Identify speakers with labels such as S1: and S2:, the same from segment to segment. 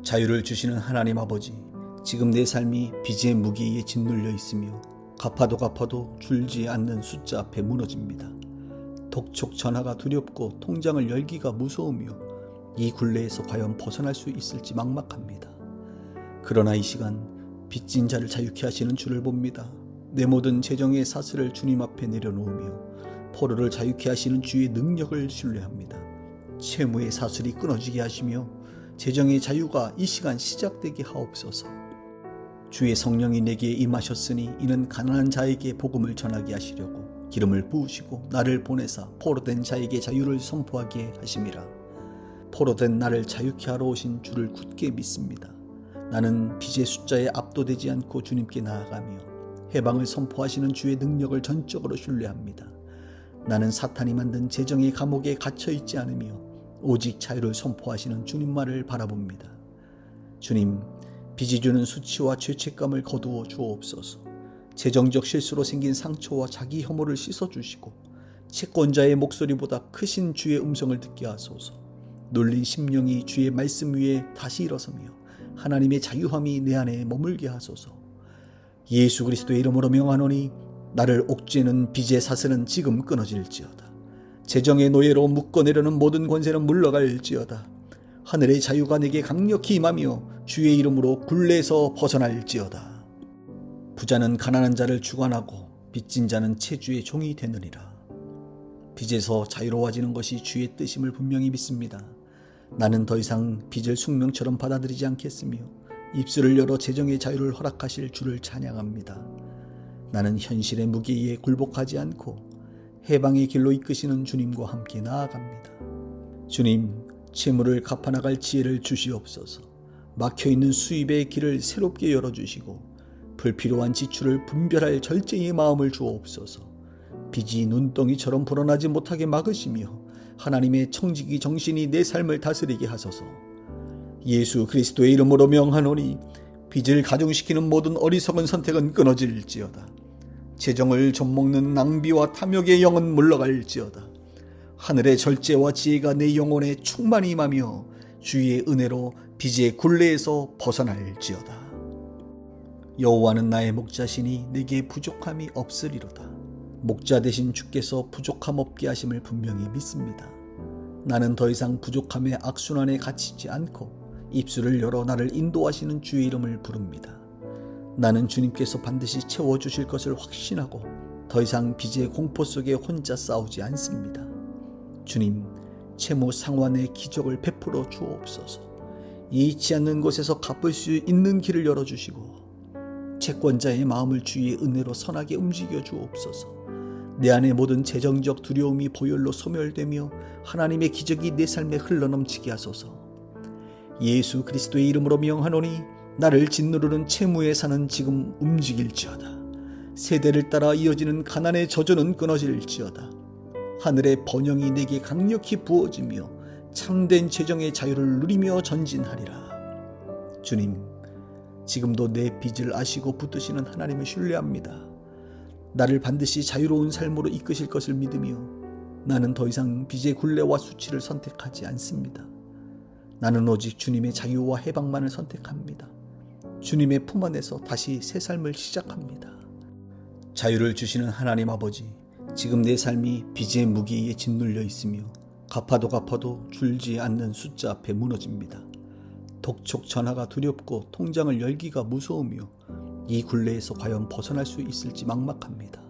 S1: 자유를 주시는 하나님 아버지, 지금 내 삶이 빚의 무게에 짓눌려 있으며 갚아도 줄지 않는 숫자 앞에 무너집니다. 독촉 전화가 두렵고 통장을 열기가 무서우며 이 굴레에서 과연 벗어날 수 있을지 막막합니다. 그러나 이 시간 빚진 자를 자유케 하시는 주를 봅니다. 내 모든 재정의 사슬을 주님 앞에 내려놓으며 포로를 자유케 하시는 주의 능력을 신뢰합니다. 채무의 사슬이 끊어지게 하시며 재정의 자유가 이 시간 시작되게 하옵소서. 주의 성령이 내게 임하셨으니 이는 가난한 자에게 복음을 전하게 하시려고 기름을 부으시고 나를 보내사 포로된 자에게 자유를 선포하게 하심이라. 포로된 나를 자유케 하러 오신 주를 굳게 믿습니다. 나는 빚의 숫자에 압도되지 않고 주님께 나아가며 해방을 선포하시는 주의 능력을 전적으로 신뢰합니다. 나는 사탄이 만든 재정의 감옥에 갇혀있지 않으며 오직 자유를 선포하시는 주님만을 바라봅니다. 주님, 빚이 주는 수치와 죄책감을 거두어 주옵소서. 재정적 실수로 생긴 상처와 자기 혐오를 씻어주시고 채권자의 목소리보다 크신 주의 음성을 듣게 하소서. 놀린 심령이 주의 말씀 위에 다시 일어서며 하나님의 자유함이 내 안에 머물게 하소서. 예수 그리스도의 이름으로 명하노니 나를 옥죄는 빚의 사슬은 지금 끊어질지어다. 재정의 노예로 묶어내려는 모든 권세는 물러갈지어다. 하늘의 자유가 내게 강력히 임하며 주의 이름으로 굴레에서 벗어날지어다. 부자는 가난한 자를 주관하고 빚진 자는 채주의 종이 되느니라. 빚에서 자유로워지는 것이 주의 뜻임을 분명히 믿습니다. 나는 더 이상 빚을 숙명처럼 받아들이지 않겠으며 입술을 열어 재정의 자유를 허락하실 주를 찬양합니다. 나는 현실의 무게에 굴복하지 않고 해방의 길로 이끄시는 주님과 함께 나아갑니다. 주님, 채무를 갚아나갈 지혜를 주시옵소서. 막혀있는 수입의 길을 새롭게 열어주시고 불필요한 지출을 분별할 절제의 마음을 주옵소서. 빚이 눈덩이처럼 불어나지 못하게 막으시며 하나님의 청지기 정신이 내 삶을 다스리게 하소서. 예수 그리스도의 이름으로 명하노니 빚을 가중시키는 모든 어리석은 선택은 끊어질지어다. 재정을 좀먹는 낭비와 탐욕의 영은 물러갈지어다. 하늘의 절제와 지혜가 내 영혼에 충만히 임하며 주의 은혜로 빚의 굴레에서 벗어날지어다. 여호와는 나의 목자시니 내게 부족함이 없으리로다. 목자 되신 주께서 부족함 없게 하심을 분명히 믿습니다. 나는 더 이상 부족함의 악순환에 갇히지 않고 입술을 열어 나를 인도하시는 주의 이름을 부릅니다. 나는 주님께서 반드시 채워주실 것을 확신하고 더 이상 빚의 공포 속에 혼자 싸우지 않습니다. 주님, 채무 상환의 기적을 베풀어 주옵소서. 예의치 않는 곳에서 갚을 수 있는 길을 열어주시고 채권자의 마음을 주의 은혜로 선하게 움직여 주옵소서. 내 안의 모든 재정적 두려움이 보혈로 소멸되며 하나님의 기적이 내 삶에 흘러넘치게 하소서. 예수 그리스도의 이름으로 명하노니 나를 짓누르는 채무의 산은 지금 움직일지어다. 세대를 따라 이어지는 가난의 저주는 끊어질지어다. 하늘의 번영이 내게 강력히 부어지며 참된 재정의 자유를 누리며 전진하리라. 주님, 지금도 내 빚을 아시고 붙드시는 하나님을 신뢰합니다. 나를 반드시 자유로운 삶으로 이끄실 것을 믿으며 나는 더 이상 빚의 굴레와 수치를 선택하지 않습니다. 나는 오직 주님의 자유와 해방만을 선택합니다. 주님의 품 안에서 다시 새 삶을 시작합니다. 자유를 주시는 하나님 아버지, 지금 내 삶이 빚의 무게에 짓눌려 있으며 갚아도 줄지 않는 숫자 앞에 무너집니다. 독촉 전화가 두렵고 통장을 열기가 무서우며 이 굴레에서 과연 벗어날 수 있을지 막막합니다.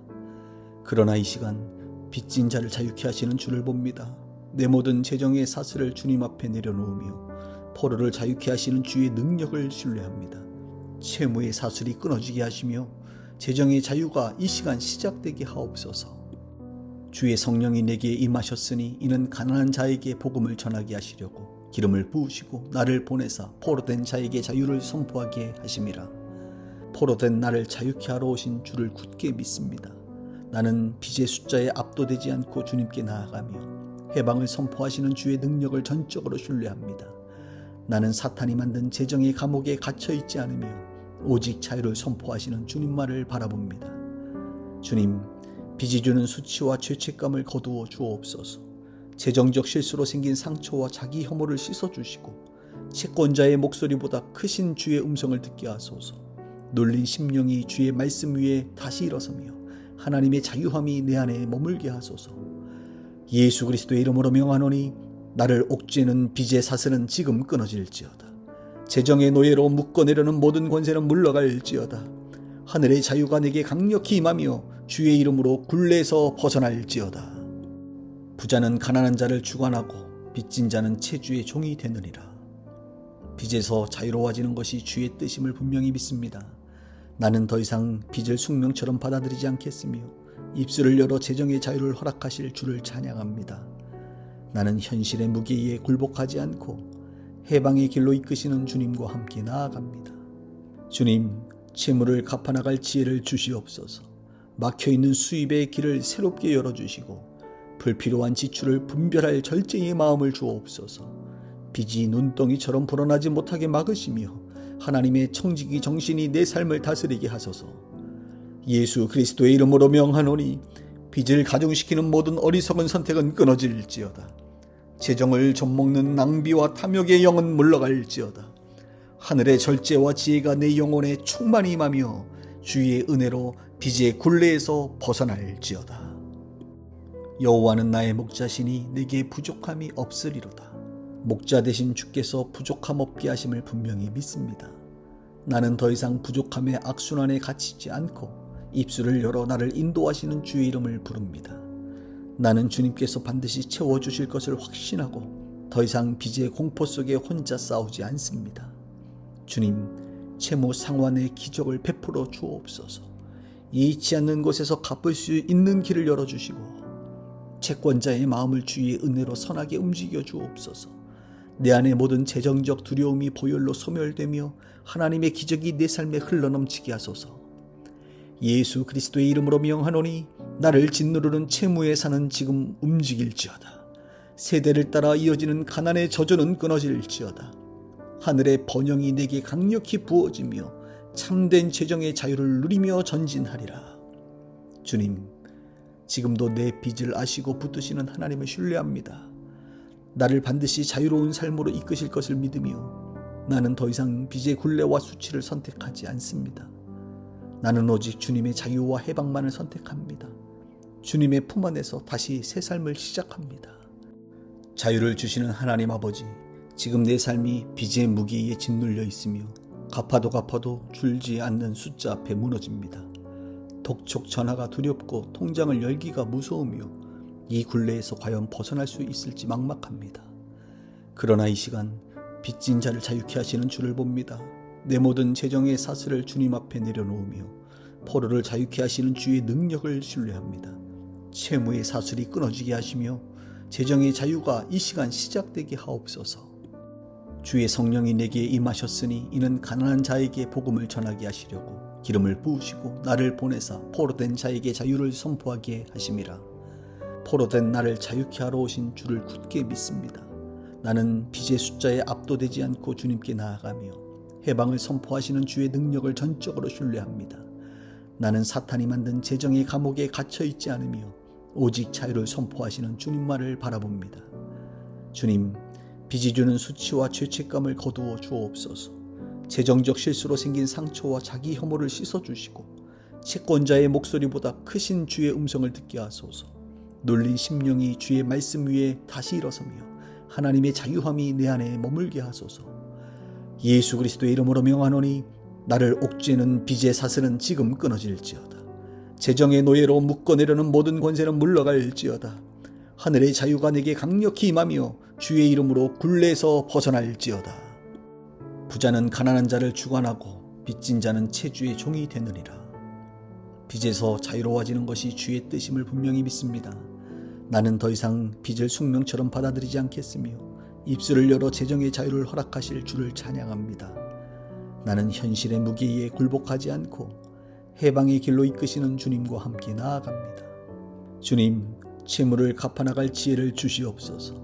S1: 그러나 이 시간 빚진 자를 자유케 하시는 주를 봅니다. 내 모든 재정의 사슬을 주님 앞에 내려놓으며 포로를 자유케 하시는 주의 능력을 신뢰합니다. 채무의 사슬이 끊어지게 하시며 재정의 자유가 이 시간 시작되게 하옵소서. 주의 성령이 내게 임하셨으니 이는 가난한 자에게 복음을 전하게 하시려고 기름을 부으시고 나를 보내사 포로된 자에게 자유를 선포하게 하심이라. 포로된 나를 자유케 하러 오신 주를 굳게 믿습니다. 나는 빚의 숫자에 압도되지 않고 주님께 나아가며 해방을 선포하시는 주의 능력을 전적으로 신뢰합니다. 나는 사탄이 만든 재정의 감옥에 갇혀있지 않으며 오직 자유를 선포하시는 주님만을 바라봅니다. 주님, 빚이 주는 수치와 죄책감을 거두어 주옵소서. 재정적 실수로 생긴 상처와 자기 혐오를 씻어주시고 채권자의 목소리보다 크신 주의 음성을 듣게 하소서. 놀린 심령이 주의 말씀 위에 다시 일어서며 하나님의 자유함이 내 안에 머물게 하소서. 예수 그리스도의 이름으로 명하노니 나를 옥죄는 빚의 사슬은 지금 끊어질지어다. 재정의 노예로 묶어내려는 모든 권세는 물러갈지어다. 하늘의 자유가 내게 강력히 임하며 주의 이름으로 굴레에서 벗어날지어다. 부자는 가난한 자를 주관하고 빚진 자는 채주의 종이 되느니라. 빚에서 자유로워지는 것이 주의 뜻임을 분명히 믿습니다. 나는 더 이상 빚을 숙명처럼 받아들이지 않겠으며 입술을 열어 재정의 자유를 허락하실 주를 찬양합니다. 나는 현실의 무게에 굴복하지 않고 해방의 길로 이끄시는 주님과 함께 나아갑니다. 주님, 채무를 갚아나갈 지혜를 주시옵소서. 막혀있는 수입의 길을 새롭게 열어주시고 불필요한 지출을 분별할 절제의 마음을 주옵소서. 빚이 눈덩이처럼 불어나지 못하게 막으시며 하나님의 청지기 정신이 내 삶을 다스리게 하소서. 예수 그리스도의 이름으로 명하노니 빚을 가중시키는 모든 어리석은 선택은 끊어질지어다. 재정을 좀먹는 낭비와 탐욕의 영은 물러갈지어다. 하늘의 절제와 지혜가 내 영혼에 충만히 임하며 주의 은혜로 빚의 굴레에서 벗어날지어다. 여호와는 나의 목자시니 내게 부족함이 없으리로다. 목자 되신 주께서 부족함 없게 하심을 분명히 믿습니다. 나는 더 이상 부족함의 악순환에 갇히지 않고 입술을 열어 나를 인도하시는 주의 이름을 부릅니다. 나는 주님께서 반드시 채워주실 것을 확신하고 더 이상 빚의 공포 속에 혼자 싸우지 않습니다. 주님, 채무 상환의 기적을 베풀어 주옵소서. 예의치 않는 곳에서 갚을 수 있는 길을 열어주시고 채권자의 마음을 주의 은혜로 선하게 움직여 주옵소서. 내 안의 모든 재정적 두려움이 보혈로 소멸되며 하나님의 기적이 내 삶에 흘러넘치게 하소서. 예수 그리스도의 이름으로 명하노니 나를 짓누르는 채무의 산은 지금 움직일지어다. 세대를 따라 이어지는 가난의 저주는 끊어질지어다. 하늘의 번영이 내게 강력히 부어지며 참된 재정의 자유를 누리며 전진하리라. 주님, 지금도 내 빚을 아시고 붙드시는 하나님을 신뢰합니다. 나를 반드시 자유로운 삶으로 이끄실 것을 믿으며 나는 더 이상 빚의 굴레와 수치를 선택하지 않습니다. 나는 오직 주님의 자유와 해방만을 선택합니다. 주님의 품 안에서 다시 새 삶을 시작합니다. 자유를 주시는 하나님 아버지, 지금 내 삶이 빚의 무게에 짓눌려 있으며 갚아도 줄지 않는 숫자 앞에 무너집니다. 독촉 전화가 두렵고 통장을 열기가 무서우며 이 굴레에서 과연 벗어날 수 있을지 막막합니다. 그러나 이 시간 빚진 자를 자유케 하시는 주를 봅니다. 내 모든 재정의 사슬을 주님 앞에 내려놓으며 포로를 자유케 하시는 주의 능력을 신뢰합니다. 채무의 사슬이 끊어지게 하시며 재정의 자유가 이 시간 시작되게 하옵소서. 주의 성령이 내게 임하셨으니 이는 가난한 자에게 복음을 전하게 하시려고 기름을 부으시고 나를 보내사 포로된 자에게 자유를 선포하게 하심이라. 포로된 나를 자유케 하러 오신 주를 굳게 믿습니다. 나는 빚의 숫자에 압도되지 않고 주님께 나아가며 해방을 선포하시는 주의 능력을 전적으로 신뢰합니다. 나는 사탄이 만든 재정의 감옥에 갇혀있지 않으며 오직 자유를 선포하시는 주님만을 바라봅니다. 주님, 빚이 주는 수치와 죄책감을 거두어 주옵소서. 재정적 실수로 생긴 상처와 자기 혐오를 씻어주시고 채권자의 목소리보다 크신 주의 음성을 듣게 하소서. 놀린 심령이 주의 말씀 위에 다시 일어서며 하나님의 자유함이 내 안에 머물게 하소서. 예수 그리스도의 이름으로 명하노니 나를 옥죄는 빚의 사슬은 지금 끊어질지어다. 재정의 노예로 묶어내려는 모든 권세는 물러갈지어다. 하늘의 자유가 내게 강력히 임하며 주의 이름으로 굴레에서 벗어날지어다. 부자는 가난한 자를 주관하고 빚진 자는 채주의 종이 되느니라. 빚에서 자유로워지는 것이 주의 뜻임을 분명히 믿습니다. 나는 더 이상 빚을 숙명처럼 받아들이지 않겠으며 입술을 열어 재정의 자유를 허락하실 주를 찬양합니다. 나는 현실의 무게에 굴복하지 않고 해방의 길로 이끄시는 주님과 함께 나아갑니다. 주님, 채무를 갚아나갈 지혜를 주시옵소서.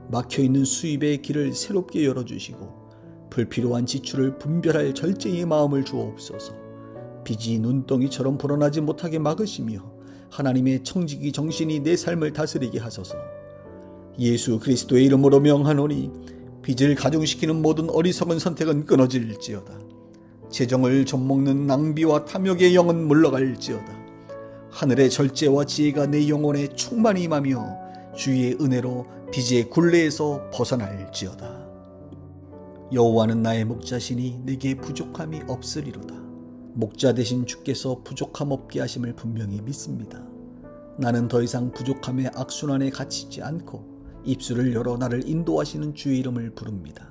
S1: 막혀있는 수입의 길을 새롭게 열어주시고 불필요한 지출을 분별할 절제의 마음을 주옵소서. 빚이 눈덩이처럼 불어나지 못하게 막으시며 하나님의 청지기 정신이 내 삶을 다스리게 하소서. 예수 그리스도의 이름으로 명하노니 빚을 가중시키는 모든 어리석은 선택은 끊어질지어다. 재정을 좀먹는 낭비와 탐욕의 영은 물러갈지어다. 하늘의 절제와 지혜가 내 영혼에 충만히 임하며 주의 은혜로 빚의 굴레에서 벗어날지어다. 여호와는 나의 목자시니 내게 부족함이 없으리로다. 목자 되신 주께서 부족함 없게 하심을 분명히 믿습니다. 나는 더 이상 부족함의 악순환에 갇히지 않고 입술을 열어 나를 인도하시는 주의 이름을 부릅니다.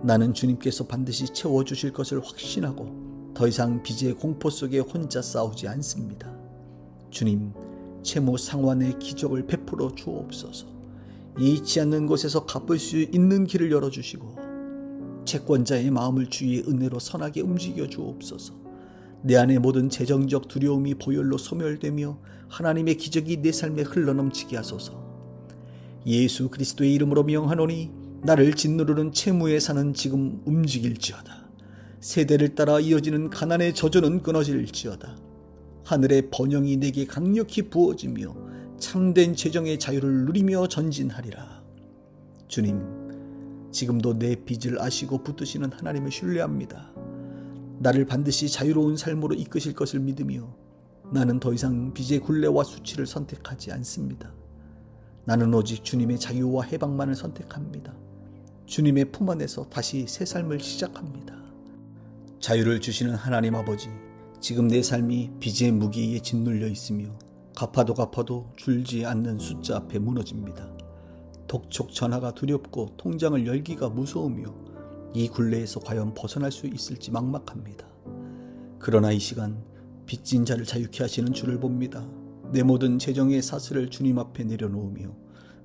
S1: 나는 주님께서 반드시 채워주실 것을 확신하고 더 이상 빚의 공포 속에 혼자 싸우지 않습니다. 주님, 채무 상환의 기적을 베풀어 주옵소서. 예의치 않는 곳에서 갚을 수 있는 길을 열어주시고 채권자의 마음을 주의 은혜로 선하게 움직여 주옵소서. 내 안의 모든 재정적 두려움이 보혈로 소멸되며 하나님의 기적이 내 삶에 흘러넘치게 하소서. 예수 그리스도의 이름으로 명하노니 나를 짓누르는 채무에 사는 지금 움직일지어다. 세대를 따라 이어지는 가난의 저주는 끊어질지어다. 하늘의 번영이 내게 강력히 부어지며 참된 재정의 자유를 누리며 전진하리라. 주님, 지금도 내 빚을 아시고 붙드시는 하나님을 신뢰합니다. 나를 반드시 자유로운 삶으로 이끄실 것을 믿으며 나는 더 이상 빚의 굴레와 수치를 선택하지 않습니다. 나는 오직 주님의 자유와 해방만을 선택합니다. 주님의 품 안에서 다시 새 삶을 시작합니다. 자유를 주시는 하나님 아버지, 지금 내 삶이 빚의 무게에 짓눌려 있으며 갚아도 줄지 않는 숫자 앞에 무너집니다. 독촉 전화가 두렵고 통장을 열기가 무서우며 이 굴레에서 과연 벗어날 수 있을지 막막합니다. 그러나 이 시간 빚진 자를 자유케 하시는 주를 봅니다. 내 모든 재정의 사슬을 주님 앞에 내려놓으며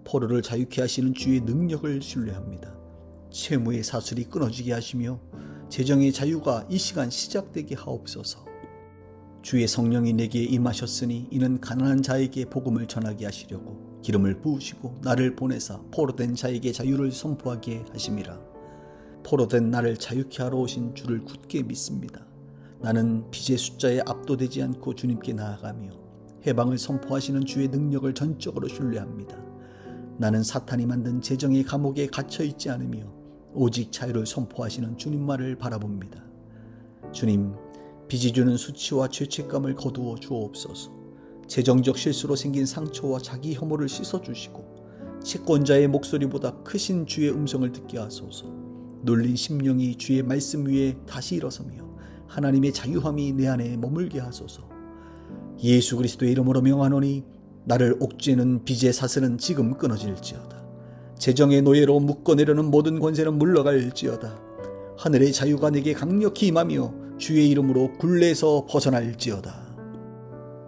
S1: 포로를 자유케 하시는 주의 능력을 신뢰합니다. 채무의 사슬이 끊어지게 하시며 재정의 자유가 이 시간 시작되게 하옵소서. 주의 성령이 내게 임하셨으니 이는 가난한 자에게 복음을 전하게 하시려고 기름을 부으시고 나를 보내사 포로된 자에게 자유를 선포하게 하심이라. 포로된 나를 자유케 하러 오신 주를 굳게 믿습니다. 나는 빚의 숫자에 압도되지 않고 주님께 나아가며 해방을 선포하시는 주의 능력을 전적으로 신뢰합니다. 나는 사탄이 만든 재정의 감옥에 갇혀있지 않으며 오직 자유를 선포하시는 주님만을 바라봅니다. 주님, 빚이 주는 수치와 죄책감을 거두어 주옵소서. 재정적 실수로 생긴 상처와 자기 혐오를 씻어주시고 채권자의 목소리보다 크신 주의 음성을 듣게 하소서. 놀린 심령이 주의 말씀 위에 다시 일어서며 하나님의 자유함이 내 안에 머물게 하소서. 예수 그리스도의 이름으로 명하노니 나를 옥죄는 빚의 사슬은 지금 끊어질지어다. 재정의 노예로 묶어내려는 모든 권세는 물러갈지어다. 하늘의 자유가 내게 강력히 임하며 주의 이름으로 굴레에서 벗어날지어다.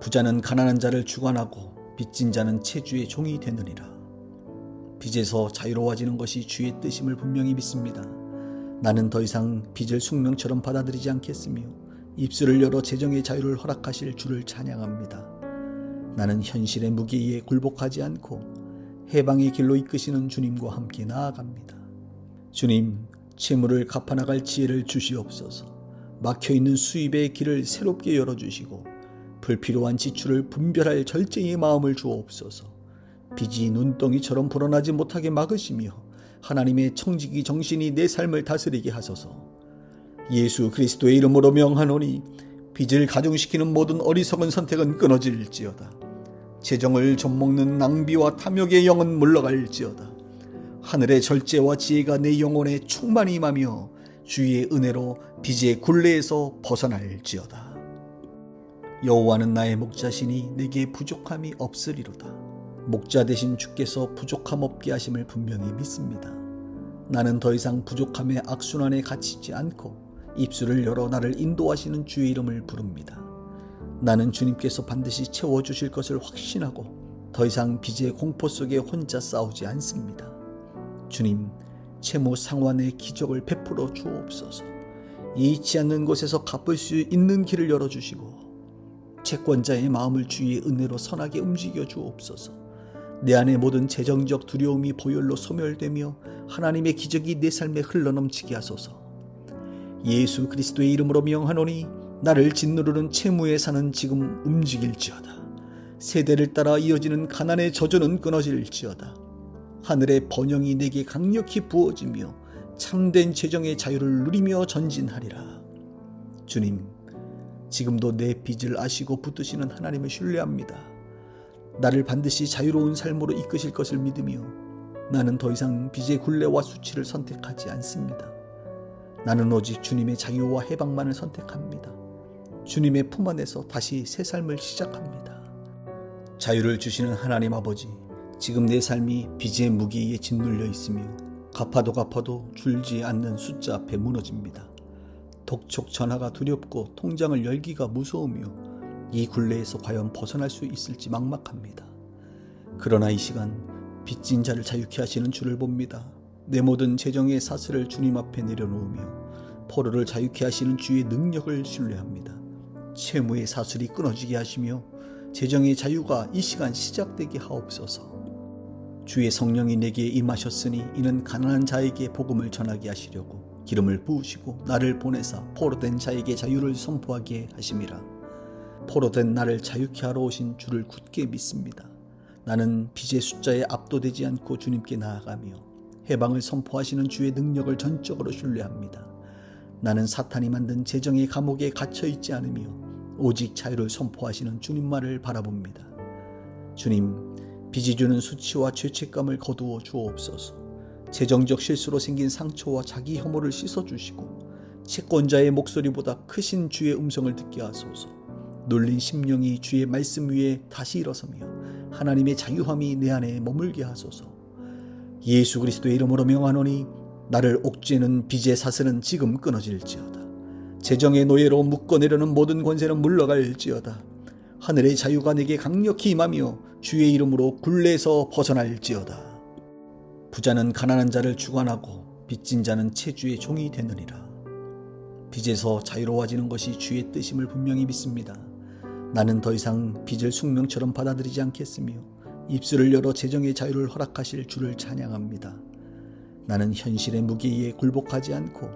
S1: 부자는 가난한 자를 주관하고 빚진 자는 채주의 종이 되느니라. 빚에서 자유로워지는 것이 주의 뜻임을 분명히 믿습니다. 나는 더 이상 빚을 숙명처럼 받아들이지 않겠으며 입술을 열어 재정의 자유를 허락하실 주를 찬양합니다. 나는 현실의 무게에 굴복하지 않고 해방의 길로 이끄시는 주님과 함께 나아갑니다. 주님, 채무를 갚아나갈 지혜를 주시옵소서. 막혀있는 수입의 길을 새롭게 열어주시고 불필요한 지출을 분별할 절제의 마음을 주옵소서. 빚이 눈덩이처럼 불어나지 못하게 막으시며 하나님의 청지기 정신이 내 삶을 다스리게 하소서. 예수 그리스도의 이름으로 명하노니 빚을 가중시키는 모든 어리석은 선택은 끊어질지어다. 재정을 좀먹는 낭비와 탐욕의 영은 물러갈지어다. 하늘의 절제와 지혜가 내 영혼에 충만히 임하며 주의 은혜로 빚의 굴레에서 벗어날지어다. 여호와는 나의 목자시니 내게 부족함이 없으리로다. 목자 되신 주께서 부족함 없게 하심을 분명히 믿습니다. 나는 더 이상 부족함의 악순환에 갇히지 않고 입술을 열어 나를 인도하시는 주의 이름을 부릅니다. 나는 주님께서 반드시 채워주실 것을 확신하고 더 이상 빚의 공포 속에 혼자 싸우지 않습니다. 주님, 채무 상환의 기적을 베풀어 주옵소서. 예의치 않는 곳에서 갚을 수 있는 길을 열어주시고 채권자의 마음을 주의 은혜로 선하게 움직여 주옵소서. 내 안의 모든 재정적 두려움이 보혈로 소멸되며 하나님의 기적이 내 삶에 흘러넘치게 하소서. 예수 그리스도의 이름으로 명하노니 나를 짓누르는 채무에 사는 지금 움직일지어다. 세대를 따라 이어지는 가난의 저주는 끊어질지어다. 하늘의 번영이 내게 강력히 부어지며 참된 재정의 자유를 누리며 전진하리라. 주님, 지금도 내 빚을 아시고 붙드시는 하나님을 신뢰합니다. 나를 반드시 자유로운 삶으로 이끄실 것을 믿으며 나는 더 이상 빚의 굴레와 수치를 선택하지 않습니다. 나는 오직 주님의 자유와 해방만을 선택합니다. 주님의 품 안에서 다시 새 삶을 시작합니다. 자유를 주시는 하나님 아버지, 지금 내 삶이 빚의 무게에 짓눌려 있으며 갚아도 줄지 않는 숫자 앞에 무너집니다. 독촉 전화가 두렵고 통장을 열기가 무서우며 이 굴레에서 과연 벗어날 수 있을지 막막합니다. 그러나 이 시간 빚진 자를 자유케 하시는 주를 봅니다. 내 모든 재정의 사슬을 주님 앞에 내려놓으며 포로를 자유케 하시는 주의 능력을 신뢰합니다. 채무의 사슬이 끊어지게 하시며 재정의 자유가 이 시간 시작되게 하옵소서. 주의 성령이 내게 임하셨으니 이는 가난한 자에게 복음을 전하게 하시려고 기름을 부으시고 나를 보내사 포로된 자에게 자유를 선포하게 하심이라. 포로된 나를 자유케 하러 오신 주를 굳게 믿습니다. 나는 빚의 숫자에 압도되지 않고 주님께 나아가며 해방을 선포하시는 주의 능력을 전적으로 신뢰합니다. 나는 사탄이 만든 재정의 감옥에 갇혀있지 않으며 오직 자유를 선포하시는 주님만을 바라봅니다. 주님, 빚이 주는 수치와 죄책감을 거두어 주옵소서. 재정적 실수로 생긴 상처와 자기 혐오를 씻어주시고 채권자의 목소리보다 크신 주의 음성을 듣게 하소서. 놀린 심령이 주의 말씀 위에 다시 일어서며 하나님의 자유함이 내 안에 머물게 하소서. 예수 그리스도의 이름으로 명하노니 나를 옥죄는 빚의 사슬은 지금 끊어질지어다. 재정의 노예로 묶어내려는 모든 권세는 물러갈지어다. 하늘의 자유가 내게 강력히 임하며 주의 이름으로 굴레에서 벗어날지어다. 부자는 가난한 자를 주관하고 빚진 자는 채주의 종이 되느니라. 빚에서 자유로워지는 것이 주의 뜻임을 분명히 믿습니다. 나는 더 이상 빚을 숙명처럼 받아들이지 않겠으며 입술을 열어 재정의 자유를 허락하실 주를 찬양합니다. 나는 현실의 무게에 굴복하지 않고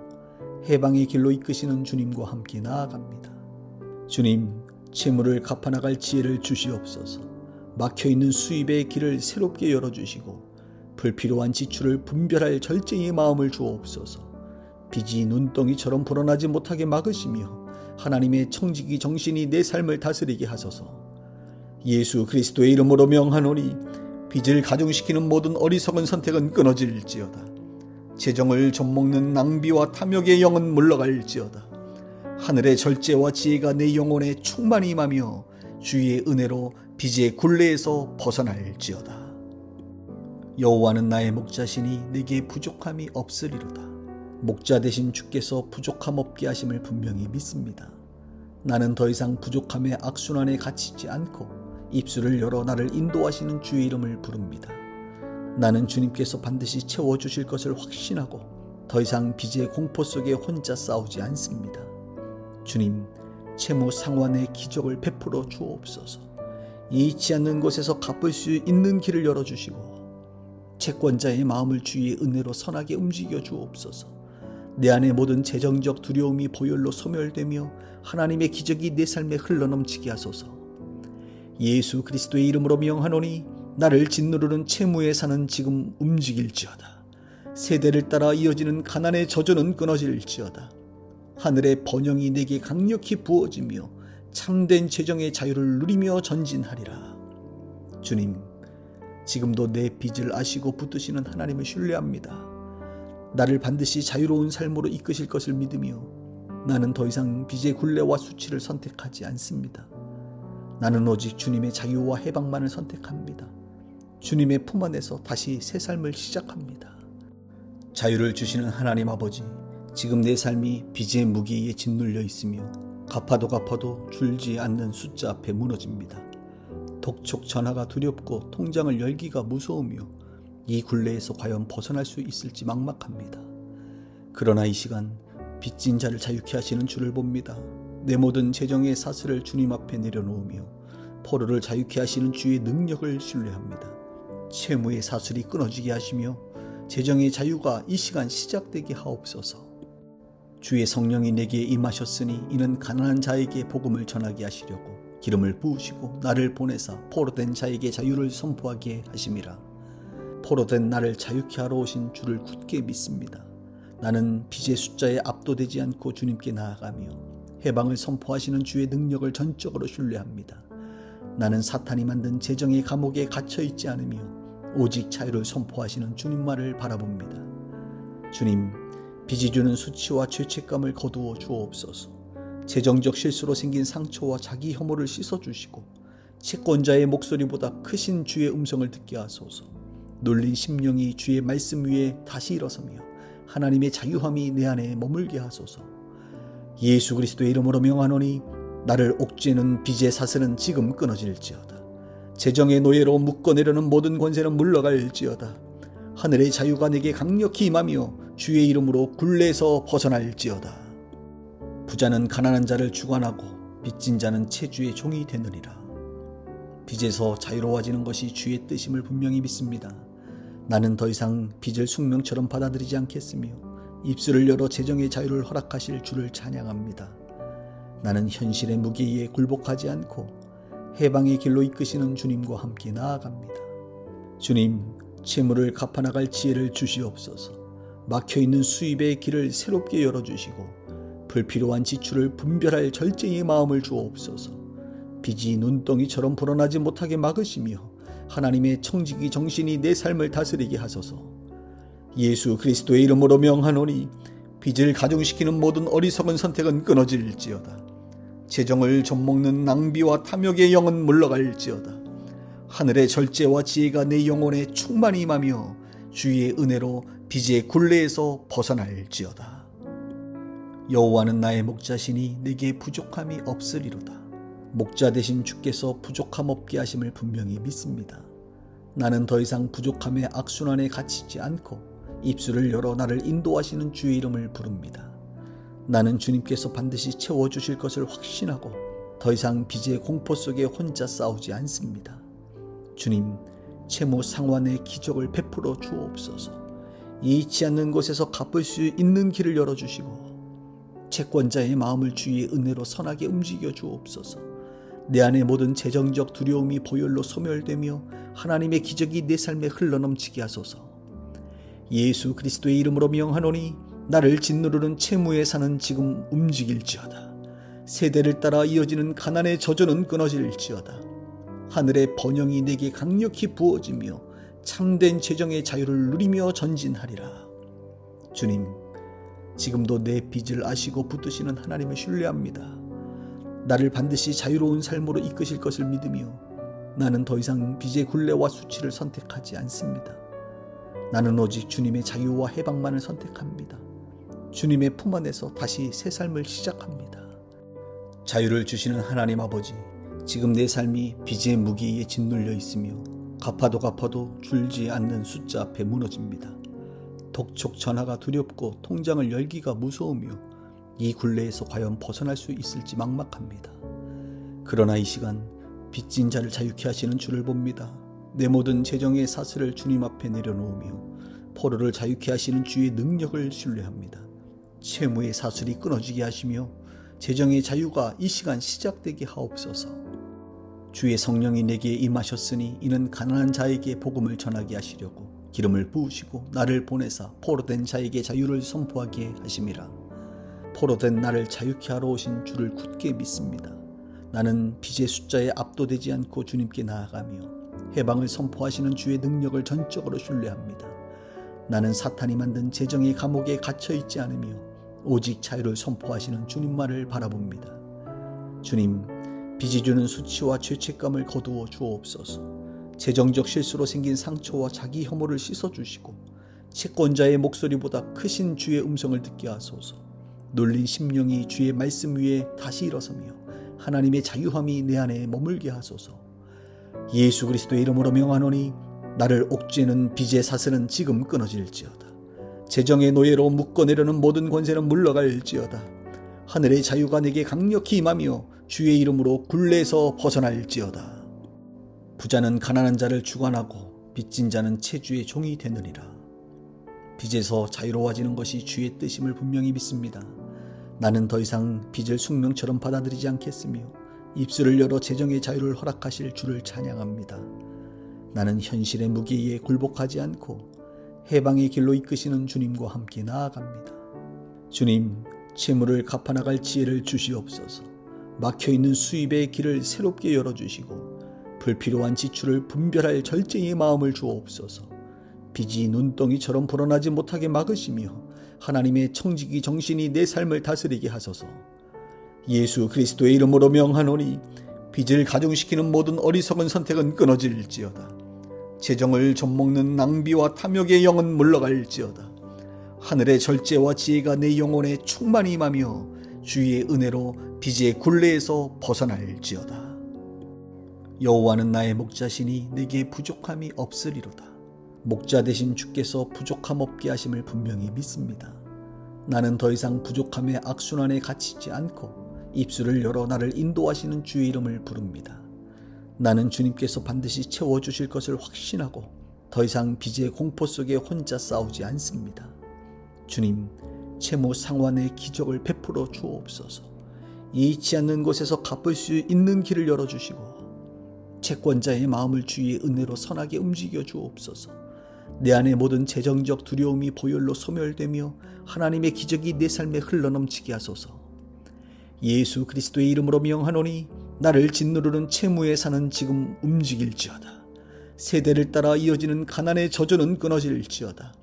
S1: 해방의 길로 이끄시는 주님과 함께 나아갑니다. 주님, 채무를 갚아나갈 지혜를 주시옵소서. 막혀있는 수입의 길을 새롭게 열어주시고 불필요한 지출을 분별할 절제의 마음을 주옵소서. 빚이 눈덩이처럼 불어나지 못하게 막으시며 하나님의 청지기 정신이 내 삶을 다스리게 하소서. 예수 그리스도의 이름으로 명하노니 빚을 가중시키는 모든 어리석은 선택은 끊어질지어다. 재정을 젖먹는 낭비와 탐욕의 영은 물러갈지어다. 하늘의 절제와 지혜가 내 영혼에 충만히 임하며 주의 은혜로 빚의 굴레에서 벗어날지어다. 여호와는 나의 목자시니 내게 부족함이 없으리로다. 목자 되신 주께서 부족함 없게 하심을 분명히 믿습니다. 나는 더 이상 부족함의 악순환에 갇히지 않고 입술을 열어 나를 인도하시는 주의 이름을 부릅니다. 나는 주님께서 반드시 채워주실 것을 확신하고 더 이상 빚의 공포 속에 혼자 싸우지 않습니다. 주님, 채무 상환의 기적을 베풀어 주옵소서. 예의치 않는 곳에서 갚을 수 있는 길을 열어주시고 채권자의 마음을 주의 은혜로 선하게 움직여 주옵소서. 내 안의 모든 재정적 두려움이 보혈로 소멸되며 하나님의 기적이 내 삶에 흘러넘치게 하소서. 예수 그리스도의 이름으로 명하노니 나를 짓누르는 채무의 산은 지금 움직일지어다. 세대를 따라 이어지는 가난의 저주는 끊어질지어다. 하늘의 번영이 내게 강력히 부어지며 참된 재정의 자유를 누리며 전진하리라. 주님, 지금도 내 빚을 아시고 붙드시는 하나님을 신뢰합니다. 나를 반드시 자유로운 삶으로 이끄실 것을 믿으며 나는 더 이상 빚의 굴레와 수치를 선택하지 않습니다. 나는 오직 주님의 자유와 해방만을 선택합니다. 주님의 품 안에서 다시 새 삶을 시작합니다. 자유를 주시는 하나님 아버지, 지금 내 삶이 빚의 무게에 짓눌려 있으며 갚아도 줄지 않는 숫자 앞에 무너집니다. 독촉 전화가 두렵고 통장을 열기가 무서우며 이 굴레에서 과연 벗어날 수 있을지 막막합니다. 그러나 이 시간 빚진 자를 자유케 하시는 주를 봅니다. 내 모든 재정의 사슬을 주님 앞에 내려놓으며 포로를 자유케 하시는 주의 능력을 신뢰합니다. 채무의 사슬이 끊어지게 하시며 재정의 자유가 이 시간 시작되게 하옵소서. 주의 성령이 내게 임하셨으니 이는 가난한 자에게 복음을 전하게 하시려고 기름을 부으시고 나를 보내사 포로된 자에게 자유를 선포하게 하심이라. 포로된 나를 자유케 하러 오신 주를 굳게 믿습니다. 나는 빚의 숫자에 압도되지 않고 주님께 나아가며 해방을 선포하시는 주의 능력을 전적으로 신뢰합니다. 나는 사탄이 만든 재정의 감옥에 갇혀있지 않으며 오직 자유를 선포하시는 주님만을 바라봅니다. 주님, 빚이 주는 수치와 죄책감을 거두어 주옵소서. 재정적 실수로 생긴 상처와 자기 혐오를 씻어주시고 채권자의 목소리보다 크신 주의 음성을 듣게 하소서. 놀린 심령이 주의 말씀 위에 다시 일어서며 하나님의 자유함이 내 안에 머물게 하소서. 예수 그리스도의 이름으로 명하노니 나를 옥죄는 빚의 사슬은 지금 끊어질지어다. 재정의 노예로 묶어내려는 모든 권세는 물러갈지어다. 하늘의 자유가 내게 강력히 임하며 주의 이름으로 굴레에서 벗어날지어다. 부자는 가난한 자를 주관하고 빚진 자는 채주의 종이 되느니라. 빚에서 자유로워지는 것이 주의 뜻임을 분명히 믿습니다. 나는 더 이상 빚을 숙명처럼 받아들이지 않겠으며 입술을 열어 재정의 자유를 허락하실 주를 찬양합니다. 나는 현실의 무게에 굴복하지 않고 해방의 길로 이끄시는 주님과 함께 나아갑니다. 주님, 채무를 갚아나갈 지혜를 주시옵소서. 막혀있는 수입의 길을 새롭게 열어주시고 불필요한 지출을 분별할 절제의 마음을 주옵소서. 빚이 눈덩이처럼 불어나지 못하게 막으시며 하나님의 청지기 정신이 내 삶을 다스리게 하소서. 예수 그리스도의 이름으로 명하노니 빚을 가중시키는 모든 어리석은 선택은 끊어질지어다. 재정을 좀먹는 낭비와 탐욕의 영은 물러갈지어다. 하늘의 절제와 지혜가 내 영혼에 충만히 임하며 주의 은혜로 빚의 굴레에서 벗어날지어다. 여호와는 나의 목자시니 내게 부족함이 없으리로다. 목자 되신 주께서 부족함 없게 하심을 분명히 믿습니다. 나는 더 이상 부족함의 악순환에 갇히지 않고 입술을 열어 나를 인도하시는 주의 이름을 부릅니다. 나는 주님께서 반드시 채워주실 것을 확신하고 더 이상 빚의 공포 속에 혼자 싸우지 않습니다. 주님, 채무 상환의 기적을 베풀어 주옵소서. 예의치 않는 곳에서 갚을 수 있는 길을 열어주시고 채권자의 마음을 주의 은혜로 선하게 움직여 주옵소서. 내 안의 모든 재정적 두려움이 보혈로 소멸되며 하나님의 기적이 내 삶에 흘러넘치게 하소서. 예수 그리스도의 이름으로 명하노니 나를 짓누르는 채무의 산은 지금 움직일지어다. 세대를 따라 이어지는 가난의 저주는 끊어질지어다. 하늘의 번영이 내게 강력히 부어지며 참된 재정의 자유를 누리며 전진하리라. 주님, 지금도 내 빚을 아시고 붙드시는 하나님을 신뢰합니다. 나를 반드시 자유로운 삶으로 이끄실 것을 믿으며 나는 더 이상 빚의 굴레와 수치를 선택하지 않습니다. 나는 오직 주님의 자유와 해방만을 선택합니다. 주님의 품 안에서 다시 새 삶을 시작합니다. 자유를 주시는 하나님 아버지, 지금 내 삶이 빚의 무게에 짓눌려 있으며 갚아도 줄지 않는 숫자 앞에 무너집니다. 독촉 전화가 두렵고 통장을 열기가 무서우며 이 굴레에서 과연 벗어날 수 있을지 막막합니다. 그러나 이 시간 빚진 자를 자유케 하시는 주를 봅니다. 내 모든 재정의 사슬을 주님 앞에 내려놓으며 포로를 자유케 하시는 주의 능력을 신뢰합니다. 채무의 사슬이 끊어지게 하시며 재정의 자유가 이 시간 시작되게 하옵소서. 주의 성령이 내게 임하셨으니 이는 가난한 자에게 복음을 전하게 하시려고 기름을 부으시고 나를 보내사 포로된 자에게 자유를 선포하게 하심이라. 포로된 나를 자유케 하러 오신 주를 굳게 믿습니다. 나는 빚의 숫자에 압도되지 않고 주님께 나아가며 해방을 선포하시는 주의 능력을 전적으로 신뢰합니다. 나는 사탄이 만든 재정의 감옥에 갇혀있지 않으며 오직 자유를 선포하시는 주님만을 바라봅니다. 주님, 빚이 주는 수치와 죄책감을 거두어 주옵소서. 재정적 실수로 생긴 상처와 자기 혐오를 씻어주시고 채권자의 목소리보다 크신 주의 음성을 듣게 하소서. 놀린 심령이 주의 말씀 위에 다시 일어서며 하나님의 자유함이 내 안에 머물게 하소서. 예수 그리스도의 이름으로 명하노니 나를 옥죄는 빚의 사슬은 지금 끊어질지어다. 재정의 노예로 묶어내려는 모든 권세는 물러갈지어다. 하늘의 자유가 내게 강력히 임하며 주의 이름으로 굴레에서 벗어날지어다. 부자는 가난한 자를 주관하고 빚진 자는 채주의 종이 되느니라. 빚에서 자유로워지는 것이 주의 뜻임을 분명히 믿습니다. 나는 더 이상 빚을 숙명처럼 받아들이지 않겠으며 입술을 열어 재정의 자유를 허락하실 주를 찬양합니다. 나는 현실의 무게에 굴복하지 않고 해방의 길로 이끄시는 주님과 함께 나아갑니다. 주님, 채무를 갚아나갈 지혜를 주시옵소서. 막혀있는 수입의 길을 새롭게 열어주시고 불필요한 지출을 분별할 절제의 마음을 주옵소서. 빚이 눈덩이처럼 불어나지 못하게 막으시며 하나님의 청지기 정신이 내 삶을 다스리게 하소서. 예수 그리스도의 이름으로 명하노니 빚을 가중시키는 모든 어리석은 선택은 끊어질지어다. 재정을 좀먹는 낭비와 탐욕의 영은 물러갈지어다. 하늘의 절제와 지혜가 내 영혼에 충만히 임하며 주의 은혜로 빚의 굴레에서 벗어날지어다. 여호와는 나의 목자시니 내게 부족함이 없으리로다. 목자 되신 주께서 부족함 없게 하심을 분명히 믿습니다. 나는 더 이상 부족함의 악순환에 갇히지 않고 입술을 열어 나를 인도하시는 주의 이름을 부릅니다. 나는 주님께서 반드시 채워주실 것을 확신하고 더 이상 빚의 공포 속에 혼자 싸우지 않습니다. 주님, 채무 상환의 기적을 베풀어 주옵소서. 예의치 않는 곳에서 갚을 수 있는 길을 열어주시고 채권자의 마음을 주의 은혜로 선하게 움직여 주옵소서. 내 안의 모든 재정적 두려움이 보혈로 소멸되며 하나님의 기적이 내 삶에 흘러넘치게 하소서. 예수 그리스도의 이름으로 명하노니 나를 짓누르는 채무에 사는 지금 움직일지어다. 세대를 따라 이어지는 가난의 저주는 끊어질지어다.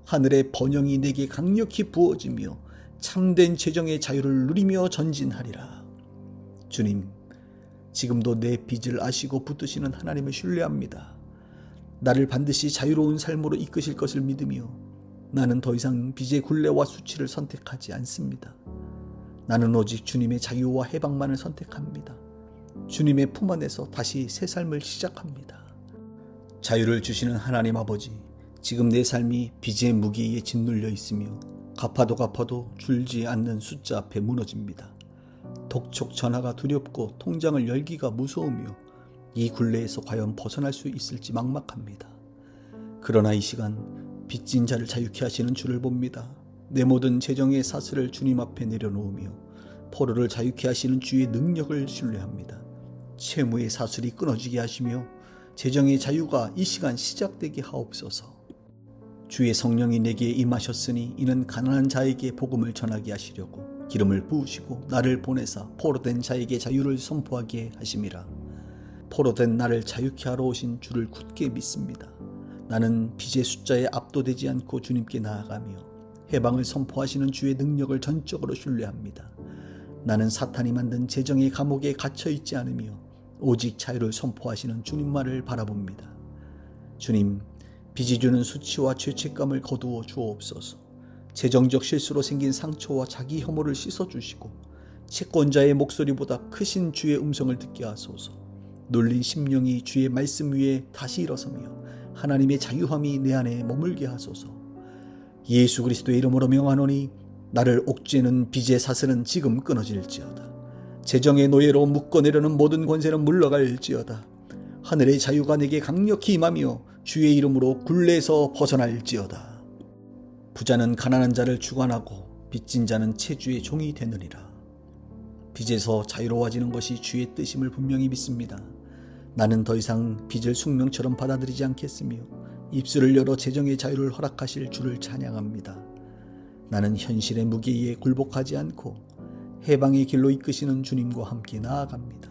S1: 하늘의 번영이 내게 강력히 부어지며 참된 재정의 자유를 누리며 전진하리라. 주님, 지금도 내 빚을 아시고 붙드시는 하나님을 신뢰합니다. 나를 반드시 자유로운 삶으로 이끄실 것을 믿으며 나는 더 이상 빚의 굴레와 수치를 선택하지 않습니다. 나는 오직 주님의 자유와 해방만을 선택합니다. 주님의 품 안에서 다시 새 삶을 시작합니다. 자유를 주시는 하나님 아버지, 지금 내 삶이 빚의 무게에 짓눌려 있으며 갚아도 줄지 않는 숫자 앞에 무너집니다. 독촉 전화가 두렵고 통장을 열기가 무서우며 이 굴레에서 과연 벗어날 수 있을지 막막합니다. 그러나 이 시간 빚진 자를 자유케 하시는 주를 봅니다. 내 모든 재정의 사슬을 주님 앞에 내려놓으며 포로를 자유케 하시는 주의 능력을 신뢰합니다. 채무의 사슬이 끊어지게 하시며 재정의 자유가 이 시간 시작되게 하옵소서. 주의 성령이 내게 임하셨으니 이는 가난한 자에게 복음을 전하게 하시려고 기름을 부으시고 나를 보내사 포로된 자에게 자유를 선포하게 하심이라. 포로된 나를 자유케 하러 오신 주를 굳게 믿습니다. 나는 빚의 숫자에 압도되지 않고 주님께 나아가며 해방을 선포하시는 주의 능력을 전적으로 신뢰합니다. 나는 사탄이 만든 재정의 감옥에 갇혀있지 않으며 오직 자유를 선포하시는 주님만을 바라봅니다. 주님, 빚이 주는 수치와 죄책감을 거두어 주옵소서. 재정적 실수로 생긴 상처와 자기 혐오를 씻어주시고 채권자의 목소리보다 크신 주의 음성을 듣게 하소서. 놀린 심령이 주의 말씀 위에 다시 일어서며 하나님의 자유함이 내 안에 머물게 하소서. 예수 그리스도의 이름으로 명하노니 나를 옥죄는 빚의 사슬은 지금 끊어질지어다. 재정의 노예로 묶어내려는 모든 권세는 물러갈지어다. 하늘의 자유가 내게 강력히 임하며 주의 이름으로 굴레에서 벗어날지어다. 부자는 가난한 자를 주관하고 빚진 자는 채주의 종이 되느니라. 빚에서 자유로워지는 것이 주의 뜻임을 분명히 믿습니다. 나는 더 이상 빚을 숙명처럼 받아들이지 않겠으며 입술을 열어 재정의 자유를 허락하실 주를 찬양합니다. 나는 현실의 무게에 굴복하지 않고 해방의 길로 이끄시는 주님과 함께 나아갑니다.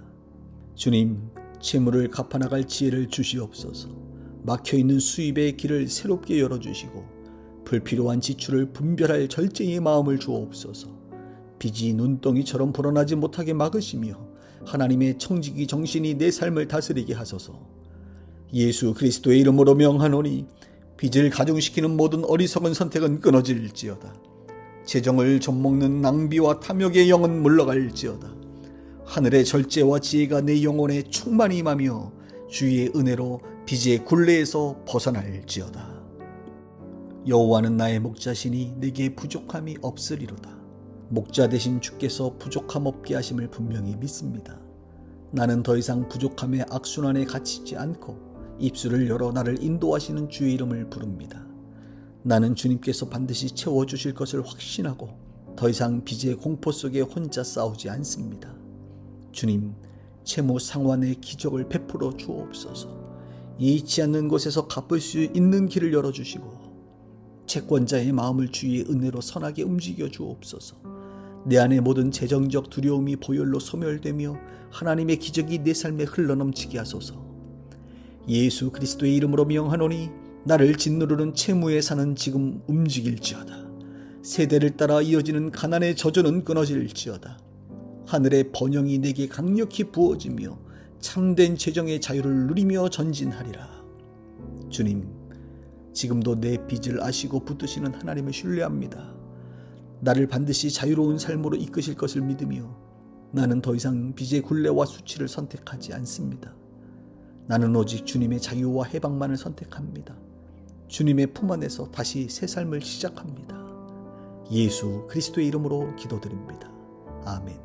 S1: 주님, 채무를 갚아나갈 지혜를 주시옵소서. 막혀있는 수입의 길을 새롭게 열어주시고 불필요한 지출을 분별할 절제의 마음을 주옵소서. 빚이 눈덩이처럼 불어나지 못하게 막으시며 하나님의 청지기 정신이 내 삶을 다스리게 하소서. 예수 그리스도의 이름으로 명하노니 빚을 가중시키는 모든 어리석은 선택은 끊어질지어다. 재정을 좀먹는 낭비와 탐욕의 영은 물러갈지어다. 하늘의 절제와 지혜가 내 영혼에 충만히 임하며 주의 은혜로 빚의 굴레에서 벗어날지어다. 여호와는 나의 목자시니 내게 부족함이 없으리로다. 목자 되신 주께서 부족함 없게 하심을 분명히 믿습니다. 나는 더 이상 부족함의 악순환에 갇히지 않고 입술을 열어 나를 인도하시는 주의 이름을 부릅니다. 나는 주님께서 반드시 채워주실 것을 확신하고 더 이상 빚의 공포 속에 혼자 싸우지 않습니다. 주님, 채무 상환의 기적을 베풀어 주옵소서. 예의치 않는 곳에서 갚을 수 있는 길을 열어주시고 채권자의 마음을 주의 은혜로 선하게 움직여 주옵소서. 내 안의 모든 재정적 두려움이 보혈로 소멸되며 하나님의 기적이 내 삶에 흘러넘치게 하소서. 예수 그리스도의 이름으로 명하노니 나를 짓누르는 채무에 사는 지금 움직일지어다. 세대를 따라 이어지는 가난의 저주는 끊어질지어다. 하늘의 번영이 내게 강력히 부어지며 참된 재정의 자유를 누리며 전진하리라. 주님, 지금도 내 빚을 아시고 붙드시는 하나님을 신뢰합니다. 나를 반드시 자유로운 삶으로 이끄실 것을 믿으며 나는 더 이상 빚의 굴레와 수치를 선택하지 않습니다. 나는 오직 주님의 자유와 해방만을 선택합니다. 주님의 품 안에서 다시 새 삶을 시작합니다. 예수 그리스도의 이름으로 기도드립니다. 아멘.